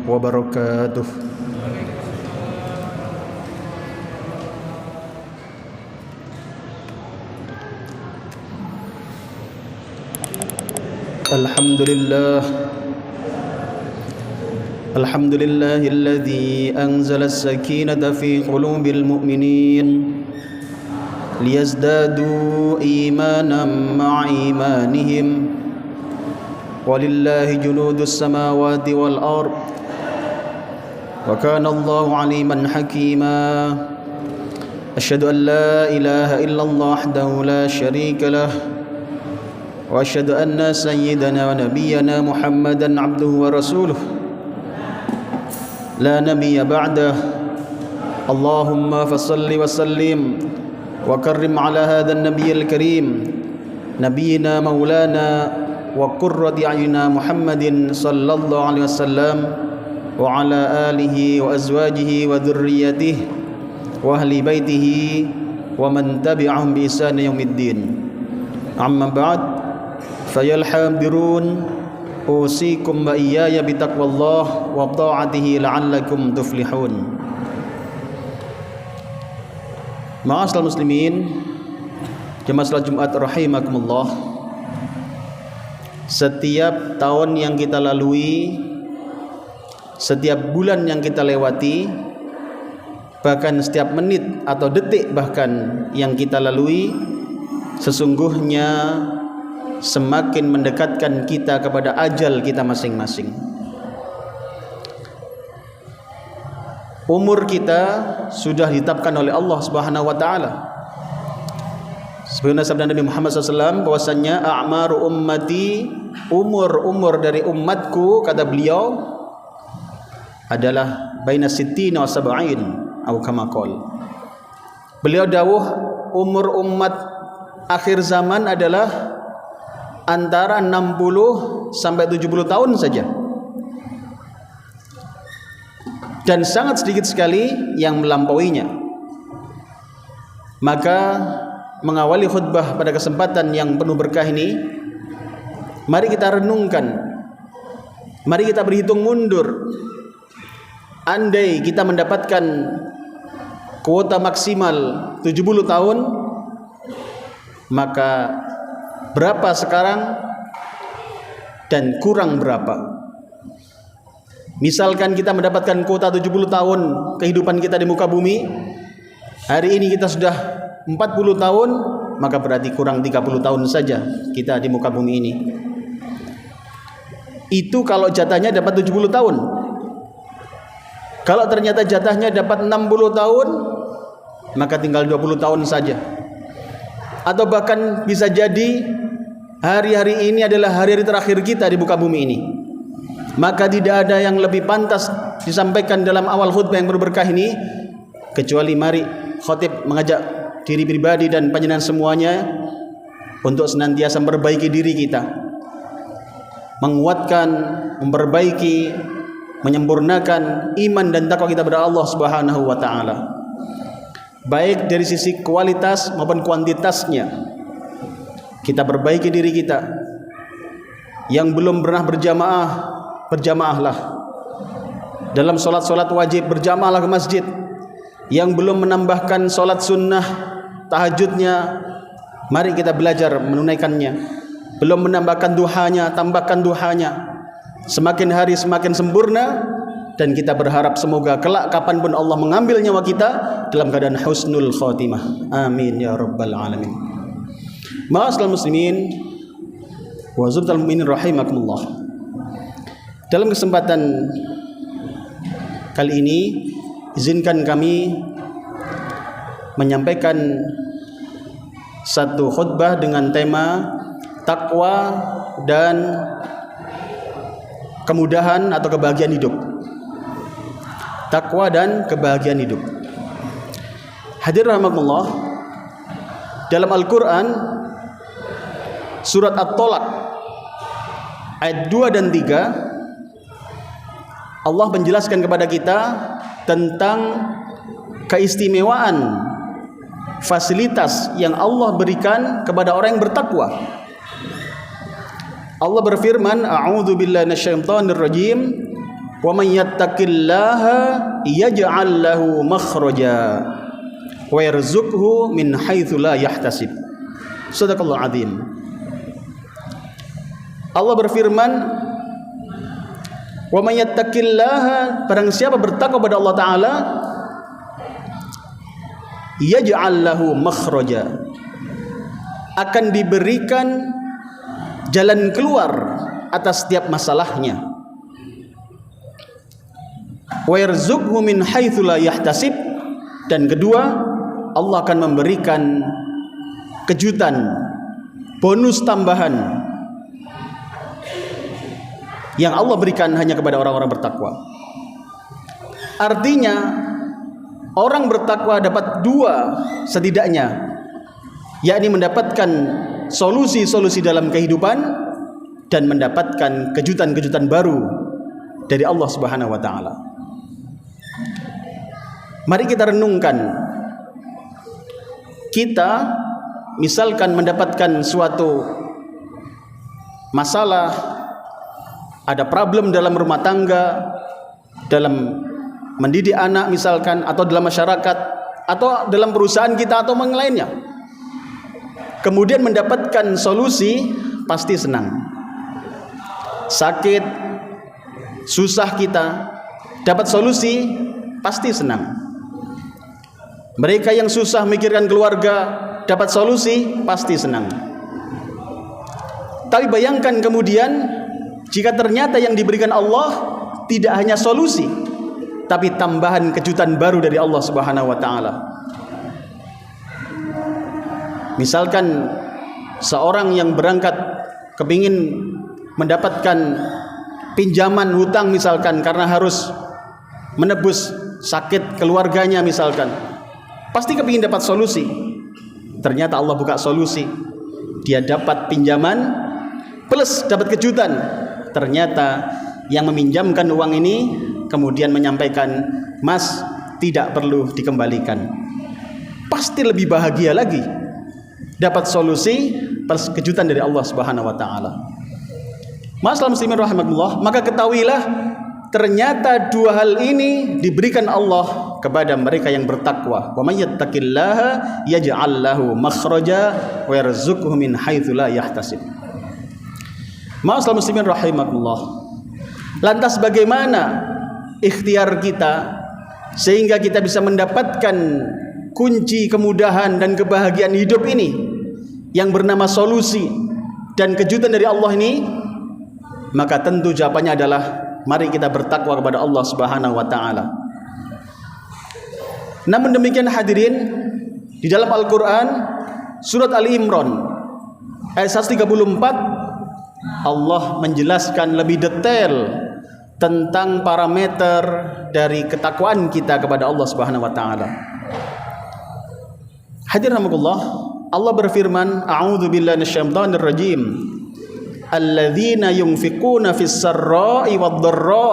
wabarakatuh. Alhamdulillahilladzi anzala as-sakinata fi qulubil mu'minin liyazdadu imanan ma'a imanihim walillahi junudus samawati wal ard wa kana Allahu aliman hakima. Asyhadu an la ilaha illallah wahdahu la syarika lah wa asyhadu anna sayyidana wa nabiyyana Muhammadan abduhu wa rasuluh la nabiyya ba'dah. Allahumma fassalli wa sallim wa karrim ala hadha an-nabiyyil karim nabiyyina maulana wa qurrati a'yunina Muhammadin sallallahu alaihi wasallam wa ala alihi wa azwajihi wa dhurriyyatihi wa ahli baitihi wa man tabi'ahum bi ihsan yaumiddin. Amma ba'd, fayal hadirun usikum wa iyaya bi taqwallah wa ta'atihi la'allakum tuflihun. Ma'asyiral muslimin, jemaah salat Jumat rahimakumullah. Setiap tahun yang kita lalui, setiap bulan yang kita lewati, bahkan setiap menit atau detik bahkan yang kita lalui, sesungguhnya semakin mendekatkan kita kepada ajal kita masing-masing. Umur kita sudah ditetapkan oleh Allah Subhanahu wa taala. Sebagaimana sabda Nabi Muhammad SAW bahwasanya a'maru ummati, umur dari umatku, kata beliau, adalah baina sittina wa sab'in atau kama qala. Beliau dawuh umur umat akhir zaman adalah antara 60 sampai 70 tahun saja. Dan sangat sedikit sekali yang melampauinya. Maka mengawali khutbah pada kesempatan yang penuh berkah ini, mari kita renungkan, mari kita berhitung mundur. Andai kita mendapatkan kuota maksimal 70 tahun, maka berapa sekarang dan kurang berapa? Misalkan kita mendapatkan kuota 70 tahun kehidupan kita di muka bumi, hari ini kita sudah 40 tahun, maka berarti kurang 30 tahun saja kita di muka bumi ini. Itu kalau jatahnya dapat 70 tahun. Kalau ternyata jatahnya dapat 60 tahun, maka tinggal 20 tahun saja. Atau bahkan bisa jadi hari-hari ini adalah hari-hari terakhir kita di muka bumi ini. Maka tidak ada yang lebih pantas disampaikan dalam awal khutbah yang berberkah ini, kecuali mari khatib mengajak diri pribadi dan panjenengan semuanya untuk senantiasa memperbaiki diri kita, menguatkan, memperbaiki, menyempurnakan iman dan takwa kita kepada Allah Subhanahu wa taala, baik dari sisi kualitas maupun kuantitasnya. Kita perbaiki diri kita. Yang belum pernah berjamaah, berjamaahlah. Dalam solat-solat wajib, berjamaahlah ke masjid. Yang belum menambahkan solat sunnah, tahajudnya, mari kita belajar menunaikannya. Belum menambahkan duhanya, tambahkan duhanya. Semakin hari semakin sempurna. Dan kita berharap semoga kelak kapanpun Allah mengambil nyawa kita dalam keadaan husnul khotimah. Amin ya rabbal alamin. Ma'asyiral muslimin wa zumtal mu'minin rahimakumullah. Dalam kesempatan kali ini, izinkan kami menyampaikan satu khutbah dengan tema takwa dan kemudahan atau kebahagiaan hidup. Takwa dan kebahagiaan hidup. Hadirin rahimakumullah, dalam Al-Quran surat At-Tolak ayat 2 dan 3, Allah menjelaskan kepada kita tentang keistimewaan fasilitas yang Allah berikan kepada orang yang bertakwa. Allah berfirman, a'udzu billahi minasyaitonir rajim, Wa may yattaqillaha yaj'al lahu makhraja wa yarzuqhu min haitsu la yahtasib. Shadaqallahu adzim. Allah berfirman, wa may yattaqillaha, barang siapa bertakwa kepada Allah taala, yaj'al lahu makhraja, akan diberikan jalan keluar atas setiap masalahnya. Wa yarzuqhu min haitsu la yahtasib, dan kedua, Allah akan memberikan kejutan, bonus tambahan yang Allah berikan hanya kepada orang-orang bertakwa. Artinya orang bertakwa dapat dua setidaknya, yakni mendapatkan solusi-solusi dalam kehidupan dan mendapatkan kejutan-kejutan baru dari Allah Subhanahu wa taala. Mari kita renungkan. Kita misalkan mendapatkan suatu masalah, ada problem dalam rumah tangga, dalam mendidik anak misalkan, atau dalam masyarakat, atau dalam perusahaan kita, atau yang lainnya. Kemudian mendapatkan solusi, pasti senang. Sakit, susah kita, dapat solusi, pasti senang. Mereka yang susah mikirkan keluarga, dapat solusi, pasti senang. Tapi bayangkan kemudian, jika ternyata yang diberikan Allah tidak hanya solusi, tapi tambahan kejutan baru dari Allah Subhanahu wa taala. Misalkan seorang yang berangkat kepingin mendapatkan pinjaman hutang misalkan karena harus menebus sakit keluarganya misalkan, pasti kepingin dapat solusi. Ternyata Allah buka solusi, dia dapat pinjaman plus dapat kejutan. Ternyata yang meminjamkan uang ini kemudian menyampaikan, "Mas, tidak perlu dikembalikan." Pasti lebih bahagia lagi, dapat solusi plus kejutan dari Allah Subhanahu wa taala. Masalah muslimin rahimakumullah, maka ketahuilah ternyata dua hal ini diberikan Allah kepada mereka yang bertakwa. Wa may yattaqillaha yaj'al lahu makhraja wa yarzuqhu min haitsu la yahtasib. Masalah muslimin rahimakumullah. Lantas bagaimana ikhtiar kita sehingga kita bisa mendapatkan kunci kemudahan dan kebahagiaan hidup ini yang bernama solusi dan kejutan dari Allah ini? Maka tentu jawabannya adalah mari kita bertakwa kepada Allah Subhanahu wa taala. Namun demikian hadirin, di dalam Al-Qur'an surat Ali Imran ayat 134 Allah menjelaskan lebih detail tentang parameter dari ketakwaan kita kepada Allah Subhanahu wa taala. Hadirin rahimakumullah, Allah berfirman, "A'udzu billahi minasyaitonir rajim. Alladzina yunfiquna fis sarra'i wad-dharra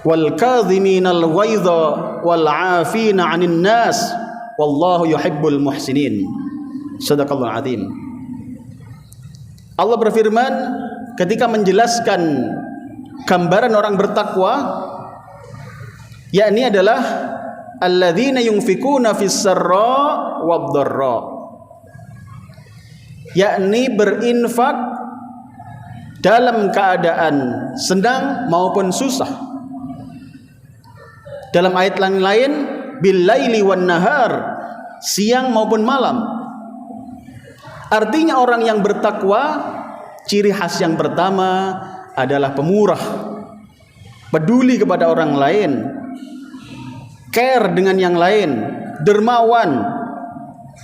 wal kadhiminal ghaidha wal 'afina 'anil nas wallahu yuhibbul muhsinin." Shadaqallahu adzim. Allah berfirman ketika menjelaskan gambaran orang bertakwa, yakni adalah alladzina yunfikuna fis sarra wad dharra, yakni berinfak dalam keadaan senang maupun susah. Dalam ayat lain bil laili wan nahar, siang maupun malam. Artinya orang yang bertakwa, ciri khas yang pertama adalah pemurah, peduli kepada orang lain, care dengan yang lain, dermawan.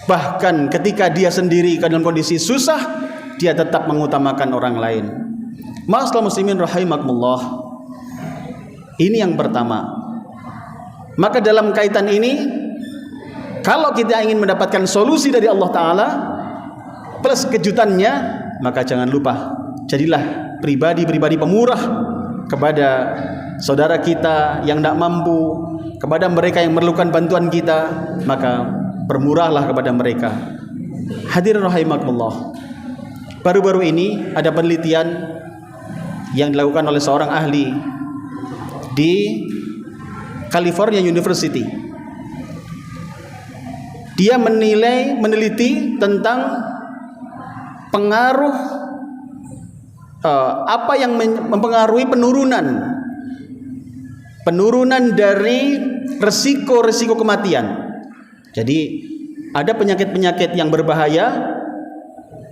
Bahkan ketika dia sendiri dalam kondisi susah, dia tetap mengutamakan orang lain. Ma'asyiral muslimin rahimakumullah. Ini yang pertama. Maka dalam kaitan ini, kalau kita ingin mendapatkan solusi dari Allah Ta'ala plus kejutannya, maka jangan lupa jadilah pribadi-pribadi pemurah kepada saudara kita yang tidak mampu, kepada mereka yang memerlukan bantuan kita, maka bermurahlah kepada mereka. Hadirin rahimakumullah, baru-baru ini ada penelitian yang dilakukan oleh seorang ahli di California University. Dia meneliti tentang pengaruh apa yang mempengaruhi penurunan dari resiko kematian. Jadi ada penyakit-penyakit yang berbahaya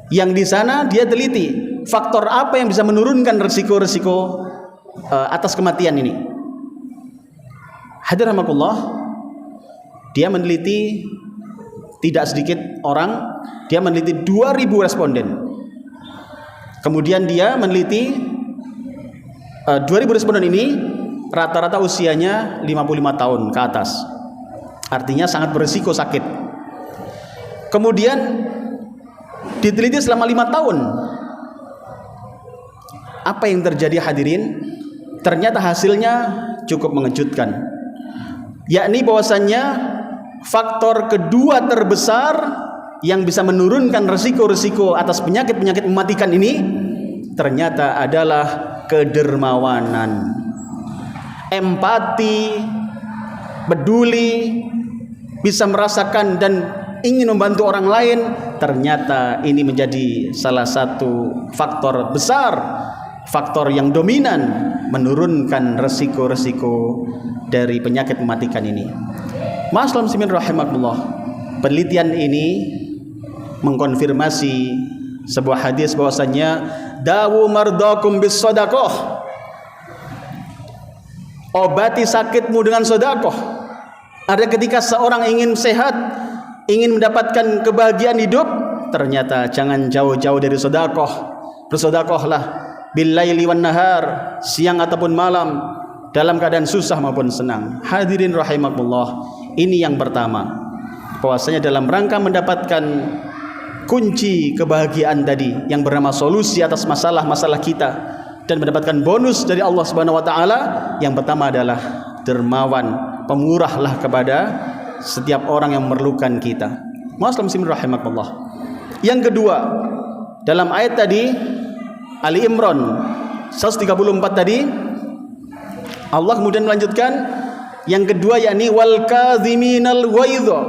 yang di sana dia teliti faktor apa yang bisa menurunkan resiko atas kematian ini. Hadirin rahimakumullah, dia meneliti tidak sedikit orang, dia meneliti 2.000 responden. Kemudian dia meneliti 2.000 responden ini rata-rata usianya 55 tahun ke atas. Artinya sangat berisiko sakit. Kemudian diteliti selama 5 tahun. Apa yang terjadi hadirin? Ternyata hasilnya cukup mengejutkan. Yakni bahwasannya faktor kedua terbesar yang bisa menurunkan resiko atas penyakit mematikan ini ternyata adalah kedermawanan, empati, peduli, bisa merasakan dan ingin membantu orang lain. Ternyata ini menjadi salah satu faktor besar, faktor yang dominan menurunkan resiko dari penyakit mematikan ini. Ma'asyiral muslimin rahimakumullah, penelitian ini mengkonfirmasi sebuah hadis bahwasanya dawu mardakum bis shadaqah, obati sakitmu dengan sedekah. Ada ketika seorang ingin sehat, ingin mendapatkan kebahagiaan hidup, ternyata jangan jauh-jauh dari sedekah. Bersedekahlah bil laili wan nahar, siang ataupun malam, dalam keadaan susah maupun senang. Hadirin rahimakumullah, ini yang pertama, bahwasanya dalam rangka mendapatkan kunci kebahagiaan tadi yang bernama solusi atas masalah-masalah kita dan mendapatkan bonus dari Allah Subhanahu wa taala, yang pertama adalah dermawan, pemurahlah kepada setiap orang yang memerlukan kita. Muslimin rahimakumullah. Yang kedua, dalam ayat tadi Ali Imran 134 tadi, Allah kemudian melanjutkan yang kedua, yakni wal kadhiminal ghaidha.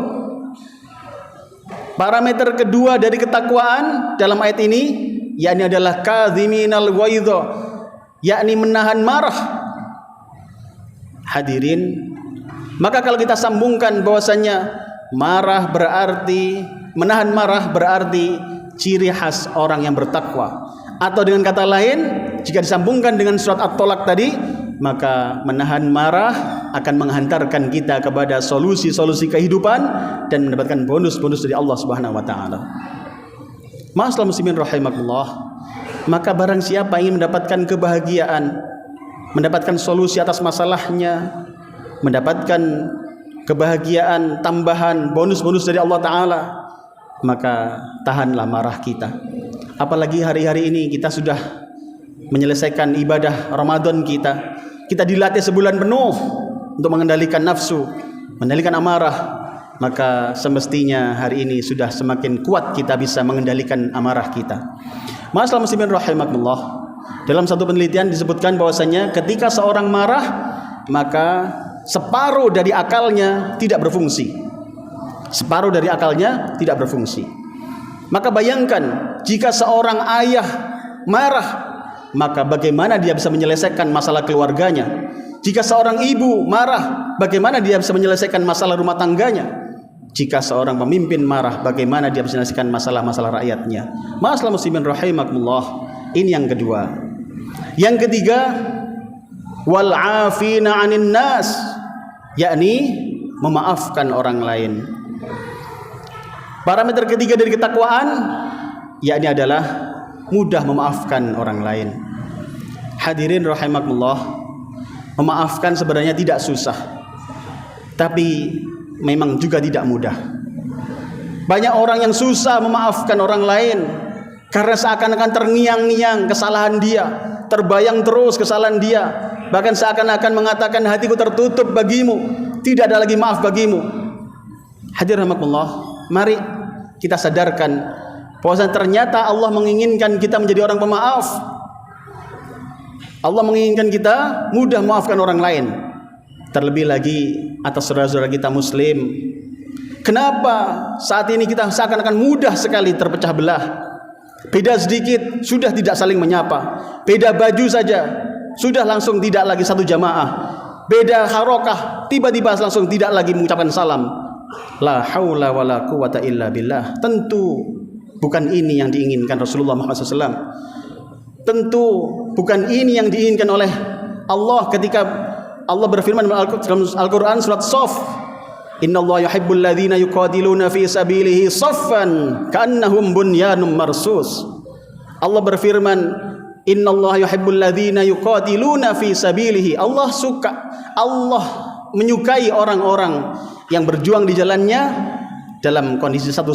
Parameter kedua dari ketakwaan dalam ayat ini yakni adalah kadhiminal ghaidha, yakni menahan marah. Hadirin, maka kalau kita sambungkan bahwasanya menahan marah berarti ciri khas orang yang bertakwa, atau dengan kata lain jika disambungkan dengan surat At-Tolak tadi, maka menahan marah akan menghantarkan kita kepada solusi kehidupan dan mendapatkan bonus-bonus dari Allah Subhanahu wa taala. Ma'asyiral muslimin rahimakumullah, maka barang siapa ingin mendapatkan kebahagiaan, mendapatkan solusi atas masalahnya, mendapatkan kebahagiaan tambahan, bonus-bonus dari Allah taala, maka tahanlah marah kita. Apalagi hari-hari ini kita sudah menyelesaikan ibadah Ramadan kita dilatih sebulan penuh untuk mengendalikan nafsu, mengendalikan amarah, maka semestinya hari ini sudah semakin kuat kita bisa mengendalikan amarah kita. Ma'asyiral muslimin rahimakumullah, dalam satu penelitian disebutkan bahwasanya ketika seorang marah, maka separuh dari akalnya tidak berfungsi. Separuh dari akalnya tidak berfungsi. Maka bayangkan jika seorang ayah marah, maka bagaimana dia bisa menyelesaikan masalah keluarganya? Jika seorang ibu marah, bagaimana dia bisa menyelesaikan masalah rumah tangganya? Jika seorang pemimpin marah, bagaimana dia bisa menyelesaikan masalah-masalah rakyatnya? Ma'asyiral muslimin rahimakumullah, ini yang kedua. Yang ketiga, wal 'afina 'anil nas, yakni memaafkan orang lain. Parameter ketiga dari ketakwaan yakni adalah mudah memaafkan orang lain. Hadirin rahimakumullah, memaafkan sebenarnya tidak susah, tapi memang juga tidak mudah. Banyak orang yang susah memaafkan orang lain karena seakan-akan terngiang-ngiang kesalahan dia, terbayang terus kesalahan dia, bahkan seakan-akan mengatakan hatiku tertutup bagimu, tidak ada lagi maaf bagimu. Hadirin rahimakumullah, mari kita sadarkan bahwa ternyata Allah menginginkan kita menjadi orang pemaaf. Allah menginginkan kita mudah memaafkan orang lain, terlebih lagi atas saudara-saudara kita muslim. Kenapa saat ini kita seakan-akan mudah sekali terpecah belah? Beda sedikit sudah tidak saling menyapa, beda baju saja sudah langsung tidak lagi satu jamaah, beda harokah tiba-tiba langsung tidak lagi mengucapkan salam. La haula wala quwata illa billah. Tentu bukan ini yang diinginkan Rasulullah Muhammad SAW. Tentu bukan ini yang diinginkan oleh Allah ketika Allah berfirman dalam Al-Quran surat Shaf, innallaha yuhibbul ladzina yuqatiluna fi sabilihi saffan ka'annahum bunyanun marsus. Allah berfirman, innallaha yuhibbul ladzina yuqatiluna fi sabilihi. Allah menyukai orang-orang yang berjuang di jalannya dalam kondisi satu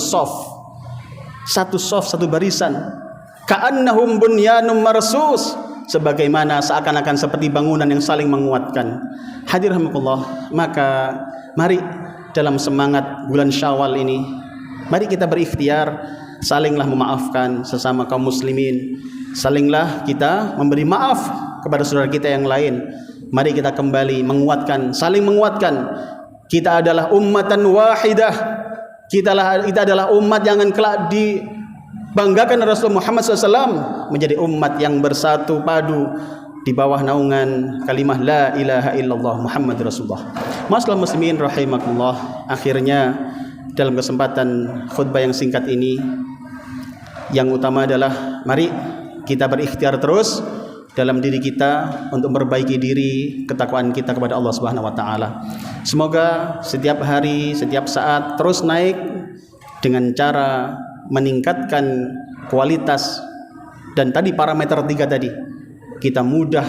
barisan. Ka'annahum bunyanun marsus, sebagaimana seakan-akan seperti bangunan yang saling menguatkan. Hadirin, maka mari dalam semangat bulan Syawal ini, mari kita berikhtiar, salinglah memaafkan sesama kaum muslimin, salinglah kita memberi maaf kepada saudara kita yang lain. Mari kita kembali menguatkan, saling menguatkan. Kita adalah ummatan wahidah. Kita adalah umat yang akan kelak dibanggakan Rasulullah Muhammad SAW menjadi umat yang bersatu padu di bawah naungan kalimah la ilaha illallah Muhammad Rasulullah. Masalah muslimin rahimakumullah, akhirnya dalam kesempatan khutbah yang singkat ini, yang utama adalah mari kita berikhtiar terus dalam diri kita untuk memperbaiki diri, ketakwaan kita kepada Allah Subhanahu wa taala. Semoga setiap hari, setiap saat terus naik dengan cara meningkatkan kualitas dan tadi parameter 3 tadi. Kita mudah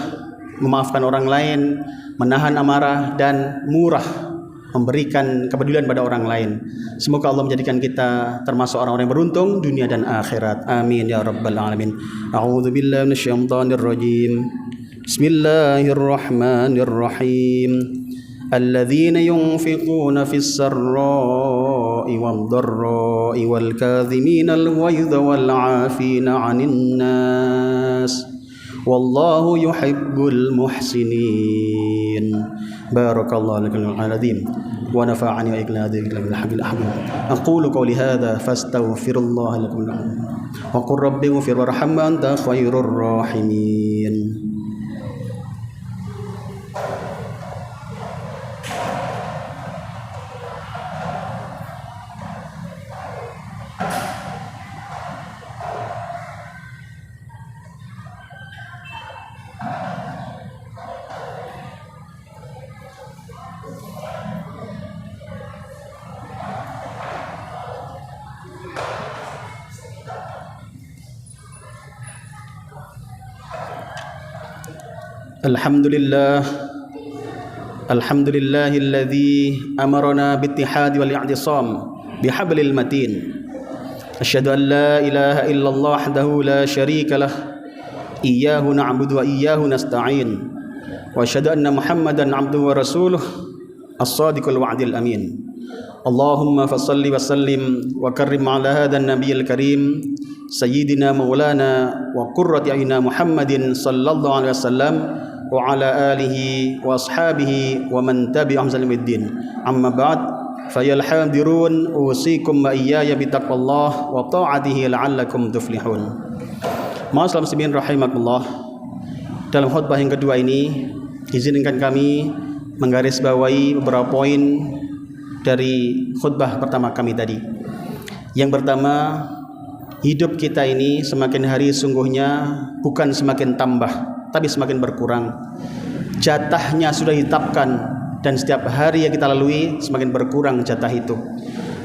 memaafkan orang lain, menahan amarah, dan murah memberikan kepedulian pada orang lain. Semoga Allah menjadikan kita termasuk orang-orang yang beruntung dunia dan akhirat. Amin ya rabbal alamin. A'udzu billahi minasyaitonir rajim. Bismillahirrahmanirrahim. Alladzina yunfiquna fis sarra'i wad dharra'i wal kadhiminal ghaidha wal 'afina 'anil nas. Wallahu yuhibbul muhsinin. Barakallahu lakum al-azim wa nafa'ani wa iyyakum bil haqqil ahkam. Aqulu qawli hadha fastaghfirullaha lakum wa qur rabbi ighfir warham anta khairur rahimin. Alhamdulillahilladzi amarna bittihadi wal i'tisam bihablil matin. Asyhadu an la ilaha illallah wahdahu la syarika lah. Iyyahu na'budu wa iyyahu nasta'in. Wa asyhadu anna Muhammadan 'abduhu wa rasuluh as-sadiqul wa'dil amin. Allahumma fassalli wa sallim wa karrim 'ala hadzal nabiyil karim sayyidina maulana wa qurrati a'yunina Muhammadin sallallahu alaihi wasallam wa ala alihi wa ashabihi wa man tabi'ahum salamiddin. Amma ba'd, fayal hadirun usikum wa iyaya bitaqwallah wa ta'atihi la'allakum tuflihun. Ma'aslam muslimin rahimakumullah, dalam khutbah yang kedua ini izinkan kami menggarisbawahi beberapa poin dari khutbah pertama kami tadi. Yang pertama, hidup kita ini semakin hari sungguhnya bukan semakin tambah, tapi semakin berkurang. Jatahnya sudah ditetapkan dan setiap hari yang kita lalui semakin berkurang jatah itu.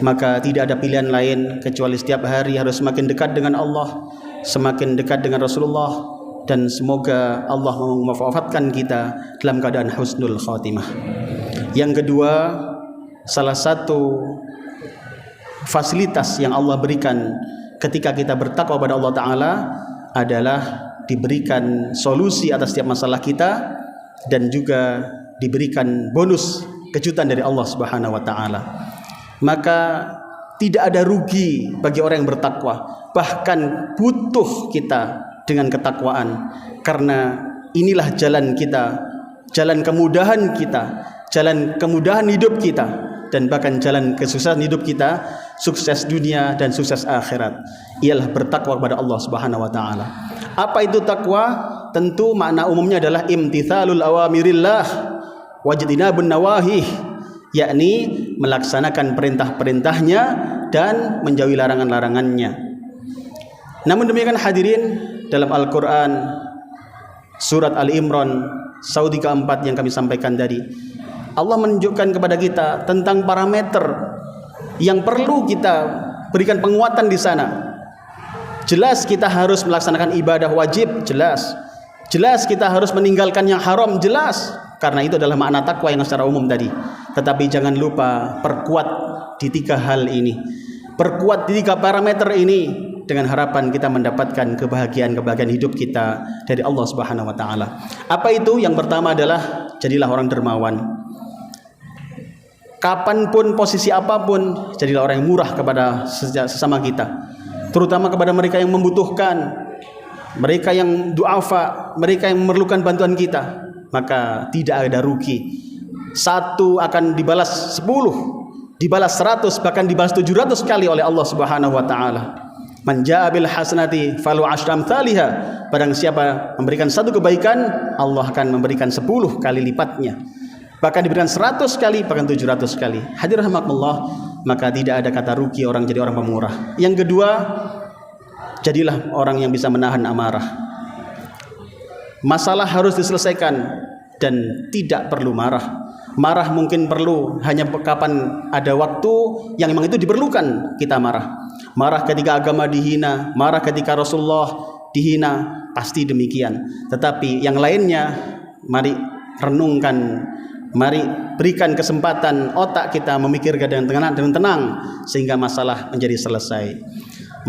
Maka tidak ada pilihan lain kecuali setiap hari harus semakin dekat dengan Allah, semakin dekat dengan Rasulullah, dan semoga Allah mewafatkan kita dalam keadaan husnul khatimah. Yang kedua, salah satu fasilitas yang Allah berikan ketika kita bertakwa pada Allah Ta'ala adalah diberikan solusi atas setiap masalah kita dan juga diberikan bonus kejutan dari Allah Subhanahu wa taala. Maka tidak ada rugi bagi orang yang bertakwa, bahkan butuh kita dengan ketakwaan, karena inilah jalan kita, jalan kemudahan kita, jalan kemudahan hidup kita, dan bahkan jalan kesuksesan hidup kita, sukses dunia dan sukses akhirat, ialah bertakwa kepada Allah Subhanahu wa taala. Apa itu takwa? Tentu makna umumnya adalah imtithalul awamirillah wajtinabun nawahih, yakni melaksanakan perintah-perintahnya dan menjauhi larangan-larangannya. Namun demikian hadirin, dalam Al-Quran surat Ali Imran saudi keempat yang kami sampaikan tadi, Allah menunjukkan kepada kita tentang parameter yang perlu kita berikan penguatan di sana. Jelas kita harus melaksanakan ibadah wajib, jelas kita harus meninggalkan yang haram, jelas, karena itu adalah makna takwa yang secara umum tadi. Tetapi jangan lupa perkuat di 3 hal ini, perkuat di 3 parameter ini, dengan harapan kita mendapatkan kebahagiaan hidup kita dari Allah Subhanahu wa taala. Apa itu? Yang pertama adalah jadilah orang dermawan. Kapanpun, posisi apapun, jadilah orang yang murah kepada sesama kita, terutama kepada mereka yang membutuhkan, mereka yang duafa, mereka yang memerlukan bantuan kita. Maka tidak ada rugi. 1 akan dibalas 10, dibalas 100, bahkan dibalas 700 kali oleh Allah Subhanahu wa taala. Man jaa bil hasanati falu asyram thaliha. Barang siapa memberikan 1 kebaikan, Allah akan memberikan 10 kali lipatnya. Bahkan diberikan 100 kali, bahkan 700 kali. Hadirin rahimakumullah, maka tidak ada kata rugi orang jadi orang pemurah. Yang kedua, jadilah orang yang bisa menahan amarah. Masalah harus diselesaikan dan tidak perlu marah. Marah mungkin perlu hanya kapan ada waktu yang memang itu diperlukan kita marah. Marah ketika agama dihina, marah ketika Rasulullah dihina, pasti demikian. Tetapi yang lainnya, mari renungkan, mari berikan kesempatan otak kita memikirkan dengan tenang sehingga masalah menjadi selesai.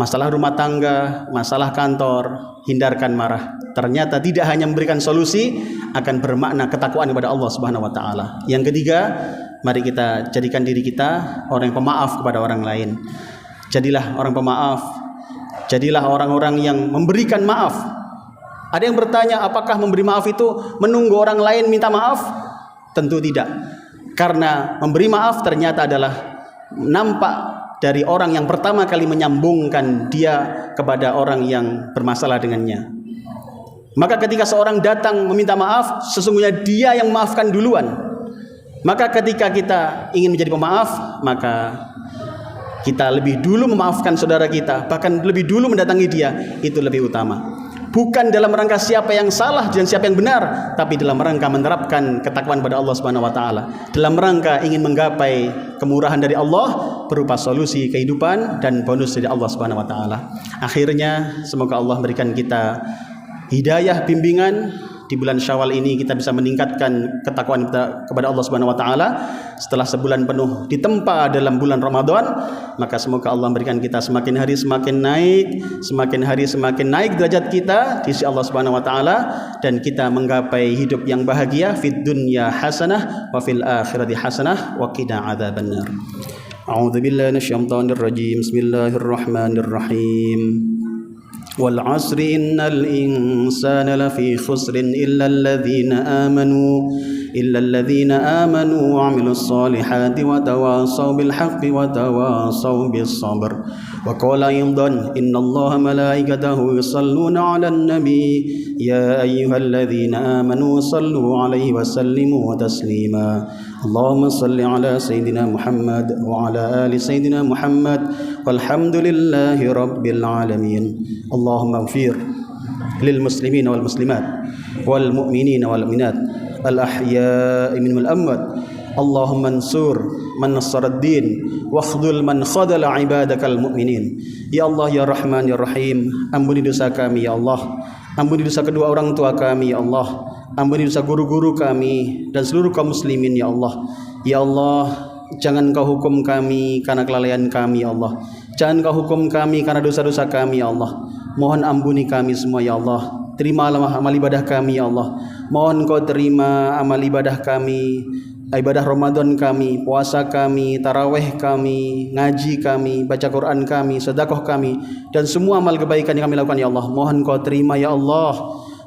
Masalah rumah tangga, masalah kantor, hindarkan marah. Ternyata tidak hanya memberikan solusi, akan bermakna ketakwaan kepada Allah Subhanahu wa taala. Yang ketiga, mari kita jadikan diri kita orang yang pemaaf kepada orang lain. Jadilah orang pemaaf. Jadilah orang-orang yang memberikan maaf. Ada yang bertanya, apakah memberi maaf itu menunggu orang lain minta maaf? Tentu tidak. Karena memberi maaf ternyata adalah nampak dari orang yang pertama kali menyambungkan dia kepada orang yang bermasalah dengannya. Maka ketika seorang datang meminta maaf, sesungguhnya dia yang memaafkan duluan. Maka ketika kita ingin menjadi pemaaf, maka kita lebih dulu memaafkan saudara kita, bahkan lebih dulu mendatangi dia, itu lebih utama. Bukan dalam rangka siapa yang salah dan siapa yang benar, tapi dalam rangka menerapkan ketakwaan pada Allah Subhanahu wa taala, dalam rangka ingin menggapai kemurahan dari Allah berupa solusi kehidupan dan bonus dari Allah Subhanahu wa taala. Akhirnya semoga Allah memberikan kita hidayah, bimbingan. Di bulan Syawal ini kita bisa meningkatkan ketakwaan kita kepada Allah Subhanahu wa taala. Setelah sebulan penuh ditempa dalam bulan Ramadan, maka semoga Allah memberikan kita semakin hari semakin naik, semakin hari semakin naik derajat kita di sisi Allah Subhanahu wa taala, dan kita menggapai hidup yang bahagia fid dunya hasanah wa fil akhirati hasanah wa qina adzabannar. A'udzu billahi minasyaitonir rajim. Bismillahirrahmanirrahim. والعصر إن الإنسان لفي خسر إلا الذين آمنوا وعملوا الصالحات وتواصوا بالحق وتواصوا بالصبر وقال أيضا إن الله ملائكته يصلون على النبي يا أيها الذين آمنوا صلوا عليه وسلموا تسليما اللهم صل على سيدنا محمد وعلى آل سيدنا محمد والحمد لله رب العالمين اللهم اغفر للمسلمين والمسلمات والمؤمنين والمؤمنات الأحياء منهم والأموات اللهم انصر من نصر الدين واخذل من خذل عبادك المؤمنين ya Allah ya Rahman ya Rahim, ampuni dosa kami ya Allah, ampuni dosa kedua orang tua kami ya Allah, ampuni dosa guru-guru kami dan seluruh kaum muslimin ya Allah. Ya Allah, jangan kau hukum kami karena kelalaian kami ya Allah, jangan kau hukum kami karena dosa-dosa kami ya Allah. Mohon ampuni kami semua ya Allah. Terimalah amal ibadah kami ya Allah. Mohon kau terima amal ibadah kami, ibadah Ramadan kami, puasa kami, tarawih kami, ngaji kami, baca Quran kami, sedekah kami, dan semua amal kebaikan yang kami lakukan ya Allah. Mohon kau terima ya Allah.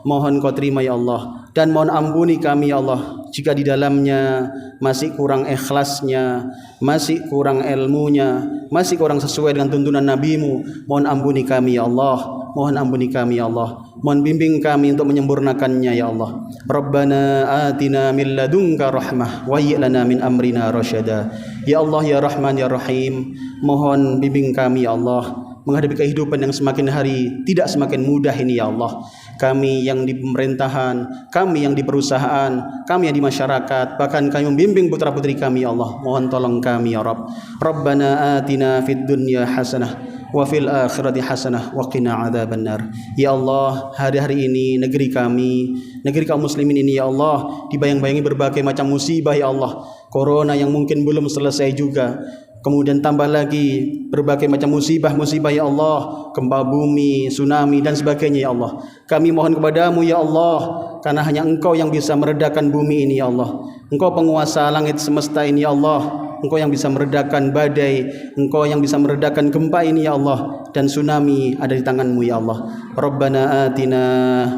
mohon Kau terima ya Allah, dan mohon ampuni kami ya Allah jika di dalamnya masih kurang ikhlasnya, masih kurang ilmunya, masih kurang sesuai dengan tuntunan Nabi-Mu. Mohon ampuni kami ya Allah, mohon ampuni kami ya Allah, mohon bimbing kami untuk menyempurnakannya ya Allah. Rabbana atina min ladunka rahmah wa hayyi lana min amrina rasyada. Ya Allah ya Rahman ya Rahim, mohon bimbing kami ya Allah menghadapi kehidupan yang semakin hari tidak semakin mudah ini ya Allah. Kami yang di pemerintahan, kami yang di perusahaan, kami yang di masyarakat, bahkan kami membimbing putra-putri kami ya Allah. Mohon tolong kami ya Rabb. Rabbana atina fid dunya hasanah wa fil akhirati hasanah wa qina adzabannar. Ya Allah, hari-hari ini negeri kami, negeri kaum muslimin ini ya Allah, dibayang-bayangi berbagai macam musibah ya Allah. Corona yang mungkin belum selesai juga, kemudian tambah lagi berbagai macam musibah-musibah ya Allah, gempa bumi, tsunami dan sebagainya ya Allah. Kami mohon kepadamu ya Allah, karena hanya Engkau yang bisa meredakan bumi ini ya Allah. Engkau penguasa langit semesta ini ya Allah. Engkau yang bisa meredakan badai, Engkau yang bisa meredakan gempa ini ya Allah, dan tsunami ada di tangan-Mu ya Allah. Rabbana atina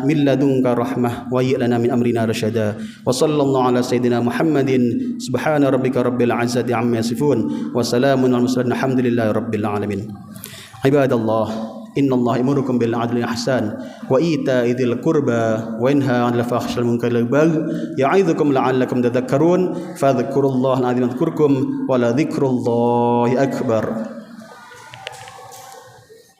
min ladunka rahmah wa hayyi lana min amrina rasyada. Wa sallallahu ala sayyidina Muhammadin subhana rabbika rabbil izzati amma yasifun wa salamun alal mursalin alhamdulillahi rabbil alamin. Ibadallah, إن الله يأمركم بالعدل والإحسان وإيتاء ذي القربى وينهى عن الفحشاء والمنكر والبغي يعظكم لعلكم تذكرون فاذكروا الله العظيم يذكركم ولذكر الله أكبر.